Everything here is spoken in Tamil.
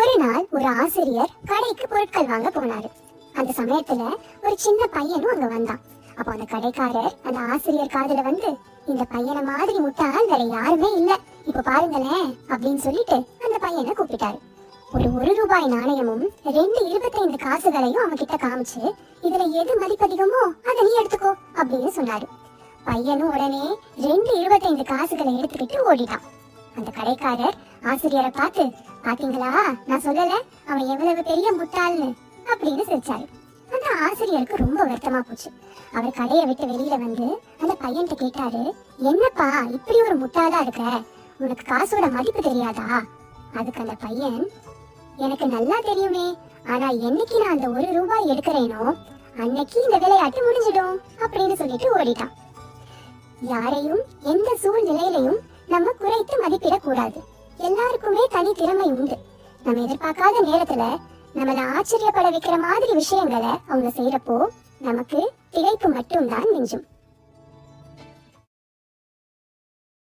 ஒரு நாள் ஒரு ஆசிரியர் கடைக்கு பொருட்கள் வாங்க போனாரு. அந்த சமயத்துல ஒரு சின்ன பையனும் அங்க வந்தான். அப்போ அந்த கடைக்காரர் அந்த ஆசிரியர் காதுல வந்து, இந்த பையனை மாதிரி முட்டாள் வேற யாருமே இல்ல, இப்ப பாருங்களேன் அப்படின்னு சொல்லிட்டு அந்த பையனை கூப்பிட்டாரு. ஒரு ரூபாய் நாணயமும் 2 25 காசுகளையும் அவன் கிட்ட காமிச்சு, இதுல எது மதிப்பதிகமோ அதை நீ எடுத்துக்கோ அப்படின்னு சொன்னாரு. பையனும் உடனே 2 25 காசுகளை எடுத்துக்கிட்டு ஓடிட்டான். அந்த கடைக்காரர் ஆசிரியரை பார்த்து, பாத்தீங்களா நான் சொல்லல அவன் எவ்வளவு பெரிய முட்டாள்னு அப்படின்னு சிரிச்சாரு. அந்த ஆசிரியருக்கு ரொம்ப வருத்தமா போச்சு. அவர் கடையை விட்டு வெளியில வந்து அந்த பையன்கிட்ட கேட்டாரு, என்னப்பா இப்படி ஒரு முட்டாளா இருக்க, உனக்கு காசோட மதிப்பு தெரியாதா? அதுக்கு அந்த பையன், எனக்கு நல்லா தெரியுமே, ஆனா என்னைக்கு நான் அந்த 1 ரூபாய் எடுக்கிறேனோ அன்னைக்கு இந்த விளையாட்டு முடிஞ்சிடும் அப்படின்னு சொல்லிட்டு ஓடிட்டான். யாரையும் எந்த சூழ்நிலையிலையும் நம்ம குறைத்து மதிப்பிடக் கூடாது. எல்லாருக்குமே தனி திறமை உண்டு. நம்ம எதிர்பார்க்காத நேரத்துல நம்மள ஆச்சரியப்பட வைக்கிற மாதிரி விஷயங்களை அவங்க செய்யறப்போ நமக்கு திகைப்பு மட்டும்தான் மிஞ்சும்.